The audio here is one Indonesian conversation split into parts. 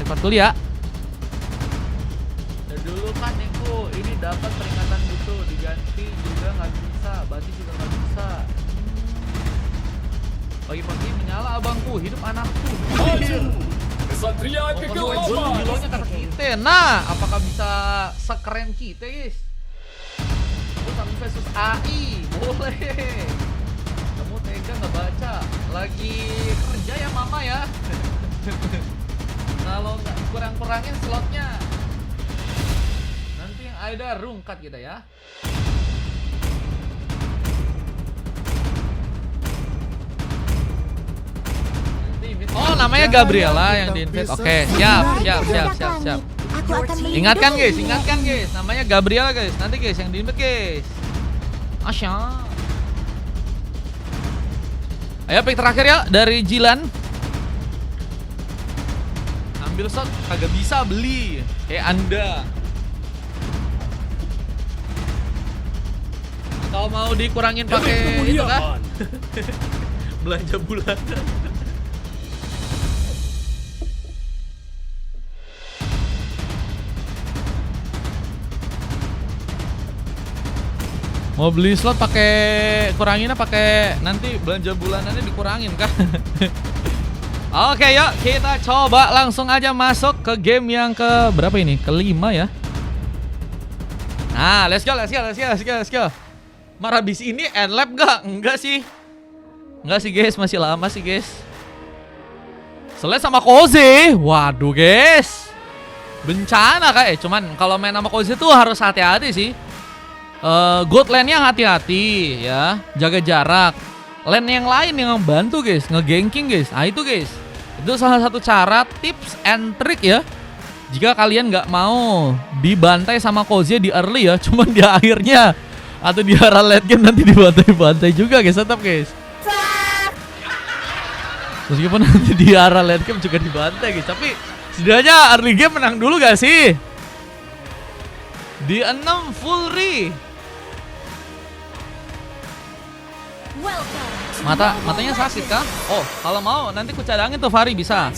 record dulu ya. Dan dulu kan Niko ini dapat peringatan gitu, diganti juga nggak bisa, Bati juga nggak bisa. Pagi-pagi menyala abangku, hidup anakku. Kesatria kegelapan. Jilongnya kata kita. Nah, apakah bisa sekeren kita, guys? Kamu versus AI, boleh. Kamu tega nggak baca? Lagi kerja ya mama ya. Kalau nggak kurang-kurangin slotnya, nanti yang ada rungkat kita ya. Oh, namanya Gabriela yang di-invite. Oke, siap. Aku akan Ingatkan guys, namanya Gabriela guys. Nanti guys yang di-invite guys. Asya. Ayo pick terakhir ya dari Jilan. Ambil shot kagak bisa beli. Kayak Anda. Atau mau dikurangin pakai itu kah? Belanja bulanan. Mau beli slot pakai kuranginnya pakai nanti belanja bulanannya dikurangin kah? Oke, yuk kita coba langsung aja masuk ke game yang ke berapa ini? Kelima ya. Nah, let's go. Mar habis ini end lap gak? Enggak sih guys, masih lama sih guys. Selesai sama Koze. Waduh guys, bencana kayak. Cuman kalau main sama Koze tuh harus hati-hati sih. God lane-nya hati-hati ya, jaga jarak. Lane yang lain yang bantu guys, nge-ganking guys. Nah itu guys, itu salah satu cara, tips and trick ya. Jika kalian nggak mau dibantai sama Koze di early ya, cuman di akhirnya atau di arah late game nanti dibantai-bantai juga guys, tetap guys. Meskipun nanti di arah late game juga dibantai guys, tapi setidaknya early game menang dulu gak sih? Di 6 full re. Matanya sakit kah? Oh, kalau mau nanti ku cadangin tuh Fahri bisa.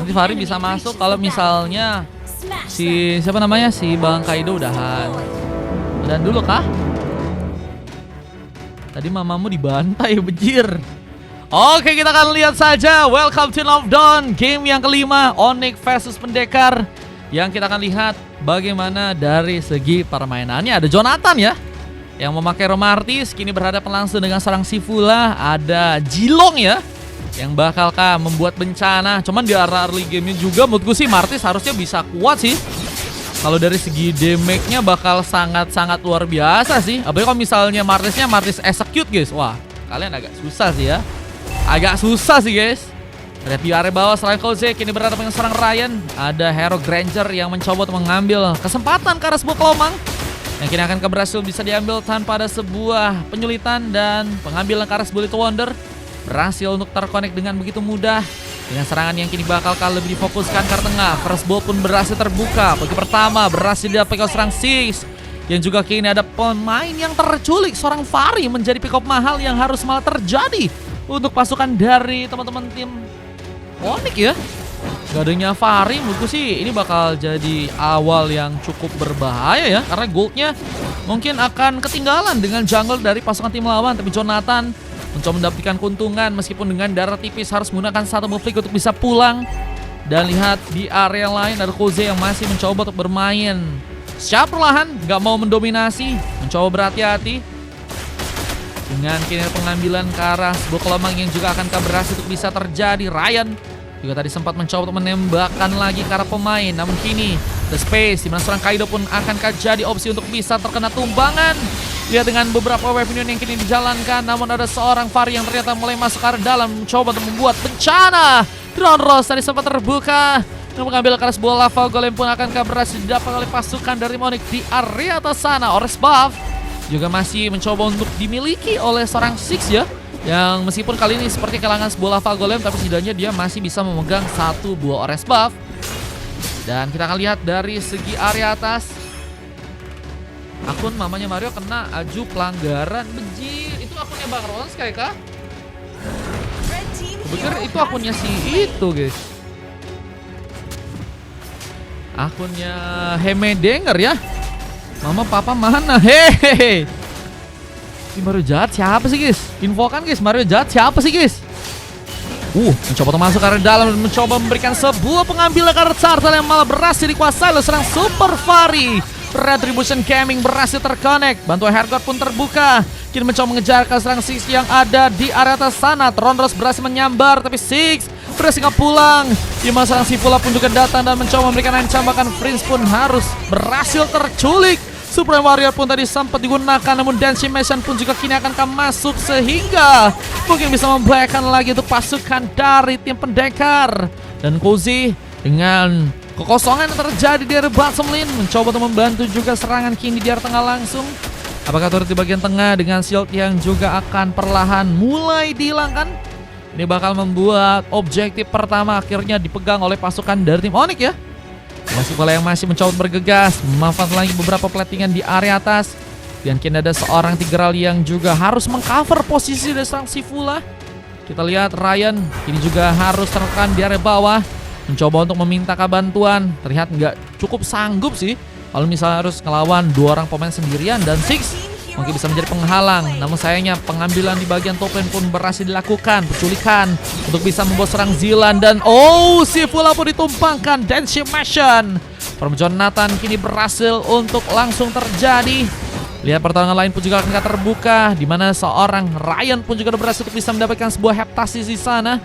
Nanti Fahri bisa masuk kalau misalnya si siapa namanya si Bang Kaido udahan. Udahan dulu kah? Tadi mamamu dibantai bejir. Oke, kita akan lihat saja. Welcome to Love Dawn, game yang kelima, Onyx versus Pendekar. Yang kita akan lihat bagaimana dari segi permainannya. Ada Jonathan ya yang memakai Romartis, kini berhadapan langsung dengan seorang Sivula. Ada Jilong ya yang bakalkah membuat bencana. Cuman di arah early game-nya juga menurutku sih Martis harusnya bisa kuat sih. Kalau dari segi damage-nya bakal sangat-sangat luar biasa sih. Apalagi kalau misalnya Martisnya Martis execute guys. Wah, kalian agak susah sih ya. Agak susah sih guys. Ada PR bawah selain Koze, kini berhadapan dengan seorang Ryan. Ada Hero Granger yang mencoba untuk mengambil kesempatan ke arah sebuah kelomang yang kini akan berhasil bisa diambil tanpa ada sebuah penyulitan. Dan pengambilan ke arah Bullet Wonder berhasil untuk terkonek dengan begitu mudah. Dengan serangan yang kini bakal lebih difokuskan ke arah tengah. First ball pun berhasil terbuka. Bagi pertama berhasil didapat oleh seorang Six. Yang juga kini ada pemain yang terculik, seorang Fahri menjadi pick up mahal yang harus malah terjadi untuk pasukan dari teman-teman tim Onyx ya. Gak adanya Fahri menurutku sih ini bakal jadi awal yang cukup berbahaya ya. Karena goldnya mungkin akan ketinggalan dengan jungle dari pasukan tim lawan. Tapi Jonathan mencoba mendapatkan keuntungan meskipun dengan darah tipis, harus menggunakan satu move flick untuk bisa pulang. Dan lihat di area lain ada Koze yang masih mencoba untuk bermain secara perlahan, gak mau mendominasi, mencoba berhati-hati. Dengan kini pengambilan ke arah sebuah kelomang yang juga akan berhasil untuk bisa terjadi. Ryan juga tadi sempat mencoba untuk menembakkan lagi ke arah pemain. Namun kini the space dimana seorang Kaido pun akan jadi opsi untuk bisa terkena tumbangan. Lihat dengan beberapa weapon yang kini dijalankan. Namun ada seorang Fahri yang ternyata mulai masuk ke arah dalam, mencoba untuk membuat bencana. Drone Rose tadi sempat terbuka dan mengambil ke arah sebuah lava golem pun akan berhasil didapat oleh pasukan dari Onyx di area atas sana. Ores buff juga masih mencoba untuk dimiliki oleh seorang Six ya, yang meskipun kali ini seperti kehilangan sebuah lava golem, tapi setidaknya dia masih bisa memegang satu buah ores buff. Dan kita akan lihat dari segi area atas, akun mamanya Mario kena aju pelanggaran bejir. Itu akunnya Bang Rons kayak kah? Bener itu akunnya si itu guys. Akunnya Hemedenger ya. Mama papa mana? Hehehe. Ini Mario jahat siapa sih guys? Infokan guys, Mario jahat siapa sih guys? Mencoba untuk masuk ke area dalam dan mencoba memberikan sebuah pengambilan karena turtle yang malah berhasil dikuasai oleh serang Super Fari. Retribution Gaming berhasil terconnect. Bantuan Hergot pun terbuka. Kini mencoba mengejar ke serang Six yang ada di area atas sana. Trondros berhasil menyambar tapi Six berhasil nggak pulang. Di mana serang Sivula pun juga datang dan mencoba memberikan ancaman, bahkan Prince pun harus berhasil terculik. Supreme Warrior pun tadi sempat digunakan, namun Dancing Machine pun juga kini akan masuk sehingga mungkin bisa membahayakan lagi untuk pasukan dari tim pendekar. Dan Cozy dengan kekosongan yang terjadi di area bottom lane mencoba untuk membantu juga serangan kini di area tengah langsung. Apakah turret di bagian tengah dengan shield yang juga akan perlahan mulai dihilangkan? Ini bakal membuat objektif pertama akhirnya dipegang oleh pasukan dari tim Onyx ya. Masih bola yang masih mencoba bergegas, memanfaatkan lagi beberapa platingan di area atas. Dan kini ada seorang Tigreal yang juga harus mengcover posisi dari serang Sivula. Kita lihat Ryan kini juga harus tertekan di area bawah, mencoba untuk meminta bantuan. Terlihat nggak cukup sanggup sih kalau misalnya harus ngelawan 2 orang pemain sendirian, dan Six mungkin bisa menjadi penghalang. Namun sayangnya pengambilan di bagian top lane pun berhasil dilakukan. Penculikan untuk bisa membuat serang Zilan. Dan Sivula pun ditumpangkan. Dancing Machine from Jonathan kini berhasil untuk langsung terjadi. Lihat pertarungan lain pun juga akan terbuka, di mana seorang Ryan pun juga berhasil untuk bisa mendapatkan sebuah heptasis di sana.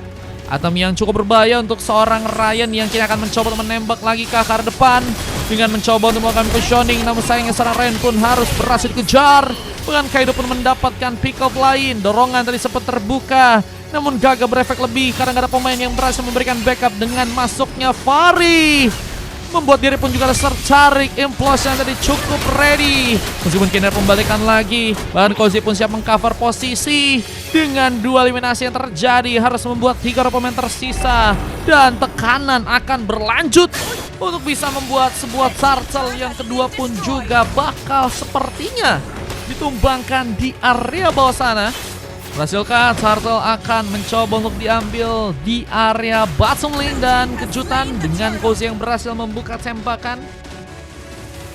Item yang cukup berbahaya untuk seorang Ryan yang kini akan mencoba untuk menembak lagi ke arah depan dengan mencoba untuk melakukan positioning. Namun sayangnya seorang Ryan pun harus berhasil dikejar. Bahkan Kaido pun mendapatkan pick up lain. Dorongan tadi sempat terbuka, namun gagal berefek lebih karena gak ada pemain yang berhasil memberikan backup dengan masuknya Fari. Membuat diri pun juga tertarik. Implosion tadi cukup ready. Meskipun kini pembalikan lagi, bahkan Cozy pun siap mengcover posisi. Dengan 2 eliminasi yang terjadi, harus membuat 3 pemain tersisa. Dan tekanan akan berlanjut untuk bisa membuat sebuah turtle yang kedua pun juga bakal sepertinya ditumbangkan di area bawah sana. Berhasilkah turtle akan mencoba untuk diambil di area bottom lane, dan kejutan dengan Cozy yang berhasil membuka tembakan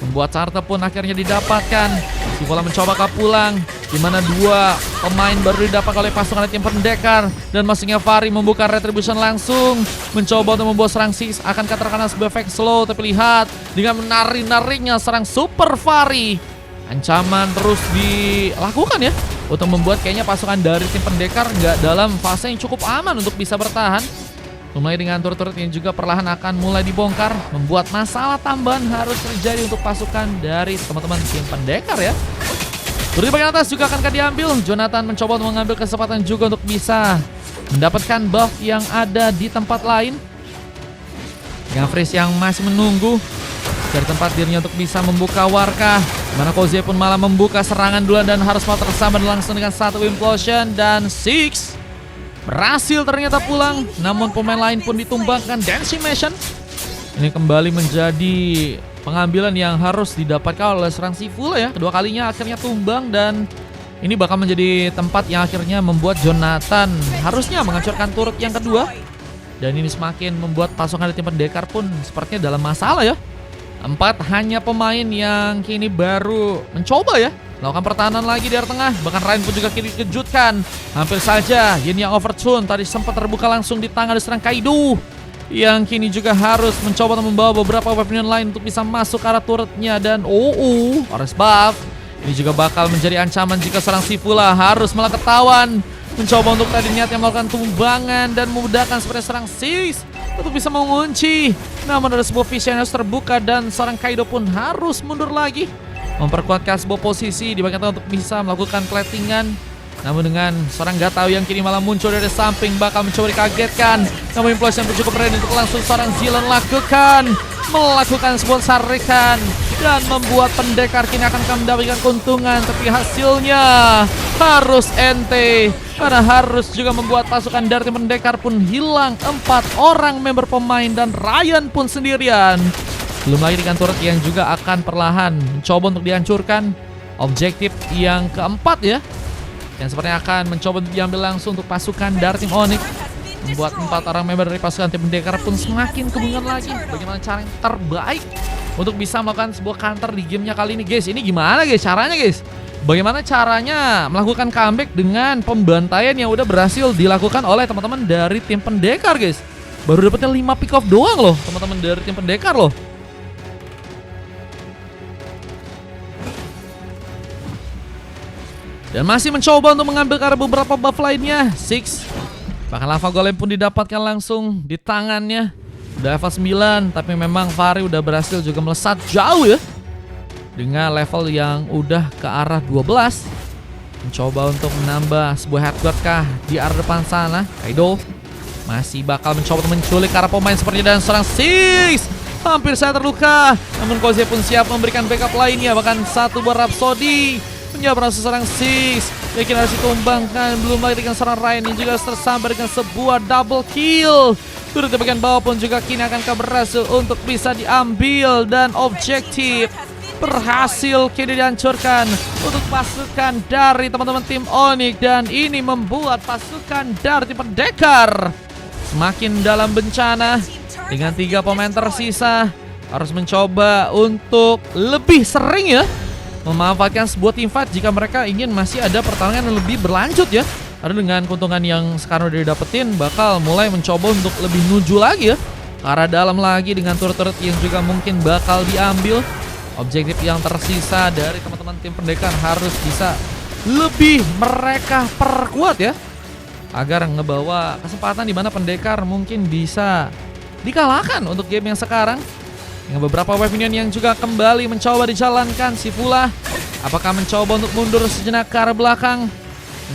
membuat turtle pun akhirnya didapatkan. Sivula mencoba pulang, di mana 2 pemain baru didapat oleh pasukan tim pendekar, dan masuknya Fari membuka retribution langsung mencoba untuk membuat serang Six akan terkena sebuah efek slow. Tapi lihat dengan menari-narinya serang Super Fari, ancaman terus dilakukan ya untuk membuat kayaknya pasukan dari tim pendekar nggak dalam fase yang cukup aman untuk bisa bertahan. Mulai dengan turret-turret yang juga perlahan akan mulai dibongkar, membuat masalah tambahan harus terjadi untuk pasukan dari teman-teman tim pendekar ya. Turret di bagian atas juga akan diambil. Jonathan mencoba untuk mengambil kesempatan juga untuk bisa mendapatkan buff yang ada di tempat lain. Dengan Freeze yang masih menunggu dari tempat dirinya untuk bisa membuka Warkah, mana Cozy pun malah membuka serangan duluan dan harus mau tersambar langsung dengan 1 implosion. Dan Six berhasil ternyata pulang, namun pemain lain pun ditumbangkan. Dancing Machine ini kembali menjadi pengambilan yang harus didapatkan oleh serang Sivula ya. Kedua kalinya akhirnya tumbang, dan ini bakal menjadi tempat yang akhirnya membuat Jonathan harusnya menghancurkan turret yang kedua. Dan ini semakin membuat pasukan dari tim pendekar pun sepertinya dalam masalah ya. 4 hanya pemain yang kini baru mencoba ya melakukan pertahanan lagi di area tengah. Bahkan Ryan pun juga kini dikejutkan. Hampir saja Yin yang overtune tadi sempat terbuka langsung di tangan dari serang Kaido, yang kini juga harus mencoba untuk membawa beberapa weapon lain untuk bisa masuk ke arah turretnya. Dan Orange buff ini juga bakal menjadi ancaman jika serang Sivula harus malah ketahuan mencoba untuk tadi niatnya melakukan tumbangan dan memudahkan seperti serang Six untuk bisa mengunci. Namun ada sebuah vision yang harus terbuka, dan seorang Kaido pun harus mundur lagi, memperkuatkan sebuah posisi di bagian tengah untuk bisa melakukan platingan. Namun dengan seorang gak tahu yang kini malah muncul dari samping bakal mencoba dikagetkan. Namun implosion pun cukup ready untuk langsung seorang Zilan melakukan sebuah sarikan dan membuat pendekar kini akan mendapatkan keuntungan. Tapi hasilnya harus ente, karena harus juga membuat pasukan dari tim pendekar pun hilang 4 orang member pemain, dan Ryan pun sendirian. Belum lagi dengan turret yang juga akan perlahan mencoba untuk dihancurkan. Objektif yang keempat ya, yang sepertinya akan mencoba untuk diambil langsung untuk pasukan dari tim Onyx. membuat 4 orang member dari pasukan tim pendekar pun semakin kebingungan lagi bagaimana cara yang terbaik untuk bisa melakukan sebuah counter di gamenya kali ini guys. Ini gimana guys caranya guys? Bagaimana caranya melakukan comeback dengan pembantaian yang udah berhasil dilakukan oleh teman-teman dari tim pendekar guys. Baru dapetnya 5 pick off doang loh teman-teman dari tim pendekar loh. Dan masih mencoba untuk mengambil ke arah beberapa buff lainnya. Six, bahkan lava golem pun didapatkan langsung di tangannya. Udah level 9, tapi memang Fahri udah berhasil juga melesat jauh ya. Dengan level yang udah ke arah 12. Mencoba untuk menambah sebuah headguard kah di arah depan sana. Kaido masih bakal mencoba untuk menculik ke arah pemain seperti dan serang Six. Hampir saya terluka. Namun Koze pun siap memberikan backup lainnya. Bahkan satu buah Rhapsody menjawab seorang Six. Yakin harus ditumbangkan. Belum lagi dengan seorang Ryan yang juga tersambar dengan sebuah double kill. Turut di bagian bawah pun juga kini akan berhasil untuk bisa diambil. Dan objektif berhasil kini dihancurkan untuk pasukan dari teman-teman tim Onyx. Dan ini membuat pasukan dari tim pendekar semakin dalam bencana. Dengan 3 pemain tersisa harus mencoba untuk lebih sering ya memanfaatkan sebuah team fight jika mereka ingin masih ada pertarungan yang lebih berlanjut ya. Karena dengan keuntungan yang sekarang udah didapetin bakal mulai mencoba untuk lebih nuju lagi ya ke arah dalam lagi dengan turret-turret yang juga mungkin bakal diambil. Objektif yang tersisa dari teman-teman tim pendekar harus bisa lebih mereka perkuat ya, agar ngebawa kesempatan di mana pendekar mungkin bisa dikalahkan untuk game yang sekarang. Dengan beberapa wave minion yang juga kembali mencoba dijalankan. Si Fula apakah mencoba untuk mundur sejenak ke arah belakang,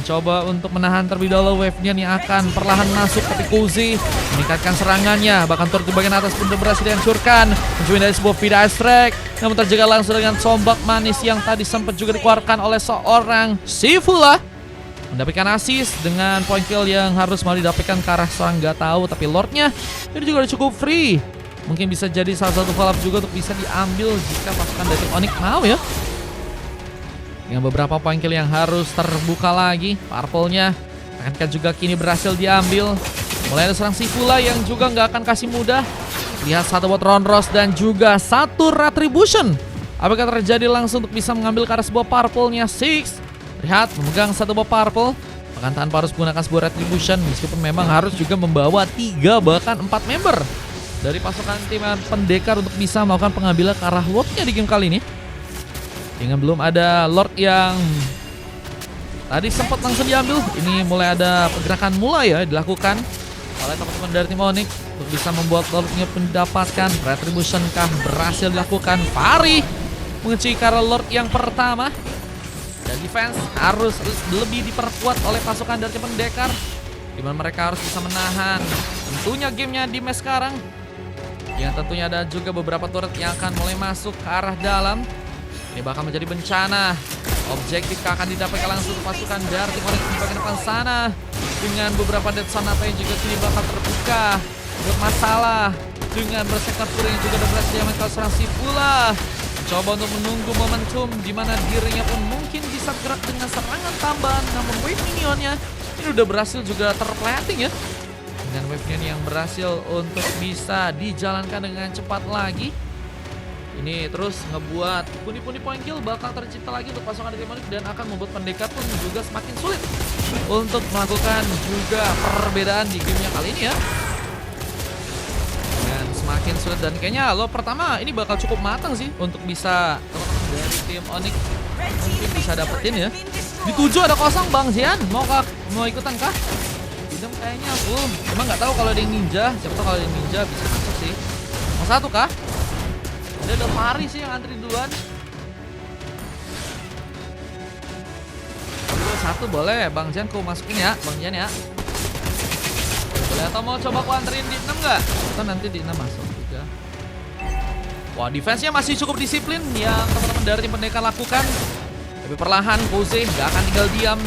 mencoba untuk menahan terlebih dahulu wave minion yang akan perlahan masuk. Tapi Kuzi meningkatkan serangannya, bahkan turut di bagian atas pun berhasil dihancurkan. Mencoba dari sebuah Vida Strike, namun terjaga langsung dengan sombak manis yang tadi sempat juga dikeluarkan oleh seorang si Fula. Mendapatkan assist dengan point kill yang harus malah didapatkan ke arah seorang gak tahu. Tapi Lordnya ini juga udah cukup free. Mungkin bisa jadi salah satu valve juga untuk bisa diambil jika pasukan dari tim Onyx mau ya. Dengan beberapa point kill yang harus terbuka lagi. Purple-nya akankah juga kini berhasil diambil. Mulai ada serang si Fula yang juga nggak akan kasih mudah. Lihat satu buat Ronros dan juga satu Retribution. Apakah terjadi langsung untuk bisa mengambil ke arah sebuah Purple-nya Six. Lihat memegang satu buah Purple. Bahkan tanpa harus menggunakan sebuah Retribution. Meskipun memang harus juga membawa 3 bahkan 4 member dari pasukan tim pendekar untuk bisa melakukan pengambilan ke arah Lordnya di game kali ini. Dengan belum ada Lord yang tadi sempat langsung diambil, ini mulai ada pergerakan mulai ya dilakukan oleh teman-teman dari tim Onyx untuk bisa membuat Lordnya mendapatkan Retribution kah berhasil dilakukan. Fahri mengunci ke arah Lord yang pertama. Dan defense harus lebih diperkuat oleh pasukan dari tim pendekar, dimana mereka harus bisa menahan tentunya gamenya di match sekarang. Yang tentunya ada juga beberapa turret yang akan mulai masuk ke arah dalam. Ini bakal menjadi bencana. Objektif akan didapatkan langsung pasukan dari tim Onyx di bagian depan sana. Dengan beberapa dead zone apa yang juga kini bakal terbuka. Bermasalah dengan bersektor pura yang juga ada berhasil diamankan serang si Fula. Coba untuk menunggu momentum di mana dirinya pun mungkin bisa gerak dengan serangan tambahan. Namun wave minionnya ini udah berhasil juga terplating ya. Dengan wave minion yang berhasil untuk bisa dijalankan dengan cepat lagi. Ini terus ngebuat pundi-pundi point kill bakal tercipta lagi untuk pasukan dari Onyx. Dan akan membuat pendekar pun juga semakin sulit untuk melakukan juga perbedaan di gamenya kali ini ya. Dan semakin sulit, dan kayaknya lo pertama ini bakal cukup matang sih untuk bisa teman-teman dari tim Onyx mungkin bisa dapetin ya. Di 7 ada kosong Bang Zian, mau ikutan kah? Idem kayaknya full, cuma nggak tahu kalau ada yang ninja. Siapa tahu kalau ada yang ninja bisa masuk sih. Mau satu kah? Ada Fahri sih yang antri duluan. Satu boleh, Bang Zian ku masukin ya, Bang Zian ya. Boleh atau mau coba aku anterin di 6 nggak? Atau nanti di 6 masuk juga. Wah, defense-nya masih cukup disiplin yang teman-teman dari tim pendekar lakukan. Tapi perlahan Koze nggak akan tinggal diam.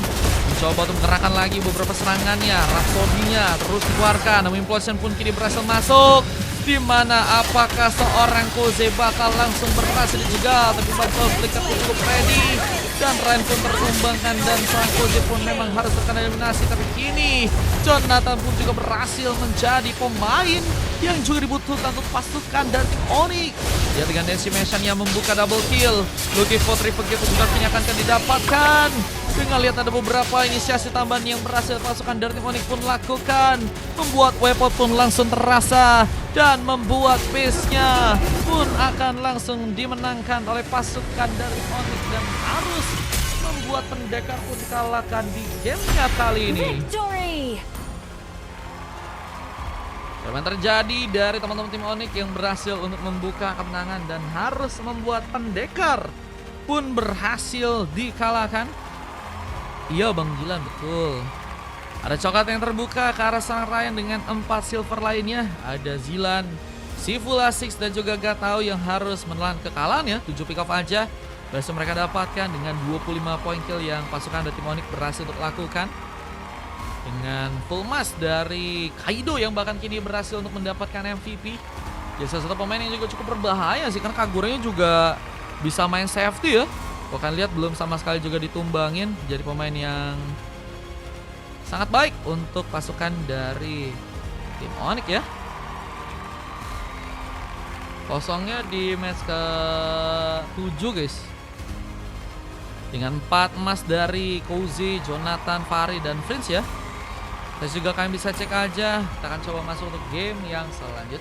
Mencoba untuk mengerahkan lagi beberapa serangannya. Rhapsody-nya terus dikeluarkan. Namun Implosion pun kini berhasil masuk. Dimana apakah seorang Koze bakal langsung berhasil dijegal. Tapi Battle Flicker cukup ready. Dan Ryan pun terumbangkan dan sang Koze pun memang harus terkena eliminasi. Tapi kini Jonathan pun juga berhasil menjadi pemain yang juga dibutuhkan untuk pasukan dari tim Onyx. Dia dengan Decimation yang membuka double kill. Looking for triple kill pun juga akan didapatkan. Dengan lihat ada beberapa inisiasi tambahan yang berhasil pasukan dari tim Onyx pun lakukan. Membuat weapon pun langsung terasa. Dan membuat base-nya pun akan langsung dimenangkan oleh pasukan dari Onyx. Dan harus membuat pendekar pun kalahkan di gamenya kali ini. Victory! Apa yang terjadi dari teman-teman tim Onyx yang berhasil untuk membuka kemenangan dan harus membuat pendekar pun berhasil dikalahkan. Iya Bang Jilan, betul. Ada coklat yang terbuka ke arah sang Ryan dengan 4 silver lainnya. Ada Zilan, Sivula Six dan juga Gatau yang harus menelan kekalahan ya. 7 pick off aja berhasil mereka dapatkan dengan 25 poin kill yang pasukan dari tim Onyx berhasil untuk lakukan. Dengan full mask dari Kaido yang bahkan kini berhasil untuk mendapatkan MVP. Ya salah satu pemain yang juga cukup berbahaya sih, karena Kaguranya juga bisa main safety ya. Kau kan lihat belum sama sekali juga ditumbangin. Jadi pemain yang sangat baik untuk pasukan dari tim Onyx ya. Kosongnya di match ke-7 guys. Dengan 4 emas dari Koze, Jonathan, Fari, dan Prince ya. Dan juga kalian bisa cek aja. Kita akan coba masuk untuk game yang selanjutnya.